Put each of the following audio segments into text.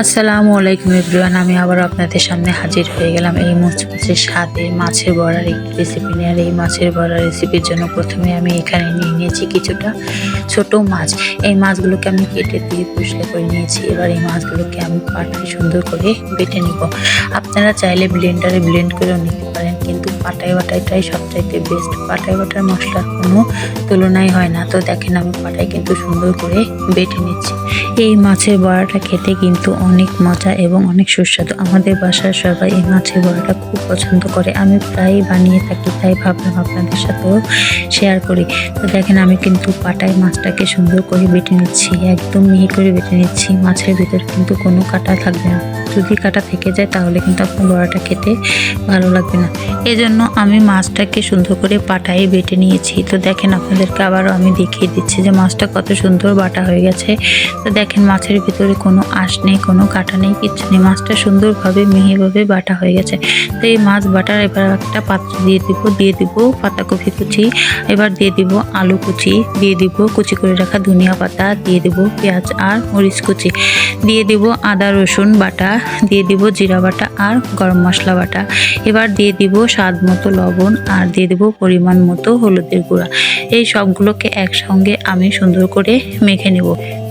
আসসালামু আলাইকুম এভরিওয়ান, আমি আবার আপনাদের সামনে হাজির হয়ে গেলাম এই মুচমুচে স্বাদের মাছের বড়ার একটি রেসিপি নিয়ে। আর এই মাছের বড়ার রেসিপির জন্য প্রথমে আমি এখানে নিয়ে নিয়েছি কিছুটা ছোট মাছ। এই মাছগুলোকে আমি কেটে দিয়ে পরিষ্কার করে নিয়েছি। এবার এই মাছগুলোকে আমি পাটায় সুন্দর করে বেটে নিব। আপনারা চাইলে ব্লেন্ডারে ব্লেন্ড করেও নিতে পারেন, কিন্তু পাটায় বাটাটাই সবচাইতে বেস্ট। পাটায় বাটার মশলার কোনো তুলনাই হয় না। তো দেখেন আমি পাটায় কিন্তু সুন্দর করে বেটে নিচ্ছি। এই মাছের বড়াটা খেতে কিন্তু অনেক মজা এবং অনেক সুস্বাদু। আমাদের বাসার সবাই এই মাছের বড়াটা খুব পছন্দ করে। আমি প্রায় বানিয়ে থাকি, তাই ভাবলাম আপনাদের সাথেও শেয়ার করি। তো দেখেন আমি কিন্তু পাটায় মাছটাকে সুন্দর করে বেটে নিচ্ছি, একদম মিহি করে বেটে নিচ্ছি। মাছের ভিতরে কিন্তু কোনো কাঁটা থাকবে না। যদি কাঁটা থেকে যায় তাহলে কিন্তু আপনার বড়াটা খেতে ভালো লাগবে না। এজন্য আমি মাছটাকে সুন্দর করে পাটায় বেটে নিয়েছি। তো দেখেন আপনাদেরকে আবারও আমি দেখিয়ে দিচ্ছি যে মাছটা কত সুন্দর বাটা হয়ে গেছে। তো দেখেন মাছের ভিতরে কোনো আঁশ নেই, কোনো কাঁটা নেই, কিচ্ছু নেই। মাছটা সুন্দরভাবে মিহিভাবে বাটা হয়ে গেছে। তো এই মাছ বাটার এবার একটা পাত্র দিয়ে দিব পাতাকপি কুচি, এবার দিয়ে দিব আলু কুচি, দিয়ে দিব কুচি করে রাখা ধনিয়া পাতা, দিয়ে দিব পেঁয়াজ আর মরিচ কুচি, দিয়ে দিব আদা রসুন বাটা, দিয়ে দিব জিরা বাটা আর গরম মশলা বাটা। এবার দিয়ে দিব স্বাদ মতো লবণ আর দিয়ে দিব পরিমাণ মতো হলুদের গুঁড়া। এই সবগুলোকে একসঙ্গে আমি সুন্দর করে মেখে নেব।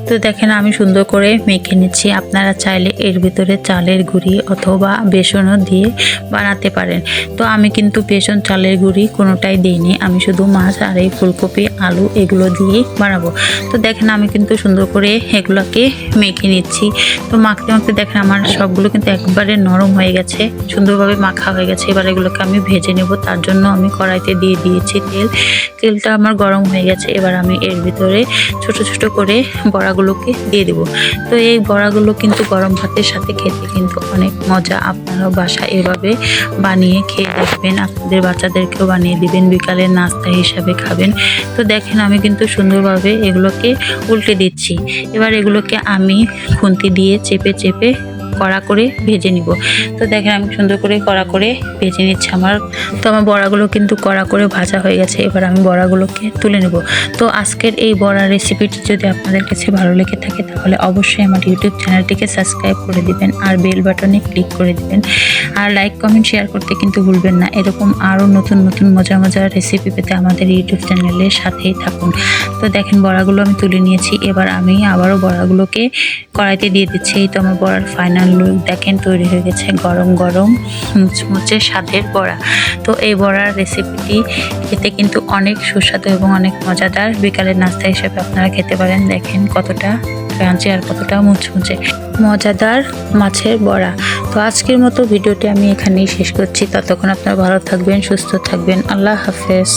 তো দেখেন আমি সুন্দর করে মেখে নিচ্ছি। আপনারা চাইলে এর ভিতরে চালের গুঁড়ি অথবা বেসনও দিয়ে বানাতে পারেন। তো আমি কিন্তু বেসন চালের গুঁড়ি কোনোটাই দিইনি, আমি শুধু মাছ আর এই ফুলকপি আলু এগুলো দিয়েই বানাবো। তো দেখেন আমি কিন্তু সুন্দর করে এগুলোকে মেখে নিচ্ছি। তো মাখতে মাখতে দেখেন আমার সবগুলো কিন্তু একবারে নরম হয়ে গেছে, সুন্দরভাবে মাখা হয়ে গেছে। এবার এগুলোকে আমি ভেজে নেব। তার জন্য আমি কড়াইতে দিয়ে দিয়েছি তেলটা আমার গরম হয়ে গেছে। এবার আমি এর ভিতরে ছোট ছোট করে বড়াগুলোকে দিয়ে দেব। তো এই বড়াগুলো কিন্তু গরম ভাতের সাথে খেতে কিন্তু অনেক মজা। আপনারাও বাসায় এভাবে বানিয়ে খেয়ে দেখবেন, আপনাদের বাচ্চাদেরকেও বানিয়ে দিবেন, বিকালের নাস্তা হিসাবে খাবেন। তো দেখেন আমি কিন্তু সুন্দরভাবে এগুলোকে উল্টে দিচ্ছি। এবার এগুলোকে আমি খুন্তি দিয়ে চেপে চেপে কড়া করে ভেজে নিব। তো দেখেন আমি সুন্দর করে কড়া করে ভেজে নিচ্ছি। আমার বড়াগুলো কিন্তু কড়া করে ভাজা হয়ে গেছে। এবার আমি বড়াগুলোকে তুলে নেব। তো আজকের এই বড়া রেসিপিটি যদি আপনাদের কাছে ভালো লেগে থাকে তাহলে অবশ্যই আমার ইউটিউব চ্যানেলটিকে সাবস্ক্রাইব করে দিবেন আর বেল বাটনে ক্লিক করে দিবেন। আর লাইক কমেন্ট শেয়ার করতে কিন্তু ভুলবেন না। এরকম আরও নতুন নতুন মজার রেসিপি পেতে আমাদের ইউটিউব চ্যানেলের সাথেই থাকুন। তো দেখেন বড়াগুলো আমি তুলে নিয়েছি। এবার আমি আবারও বড়াগুলোকে কড়াইতে দিয়ে দিচ্ছি। এই তো আমার বড়ার ফাইনাল লুক দেখেন তৈরি হয়ে গেছে, গরম গরম মুচমুচে স্বাদের বড়া। তো এই বড়ার রেসিপিটি খেতে কিন্তু অনেক সুস্বাদু এবং অনেক মজাদার। বিকালের নাস্তা হিসেবে আপনারা খেতে পারেন। দেখেন কতটা ক্রাঞ্চি আর কতটা মুচমুচে মজাদার মাছের বড়া। তো আজকের মতো ভিডিওটি আমি এখানেই শেষ করছি। ততক্ষণ আপনারা ভালো থাকবেন, সুস্থ থাকবেন। আল্লাহ হাফেজ।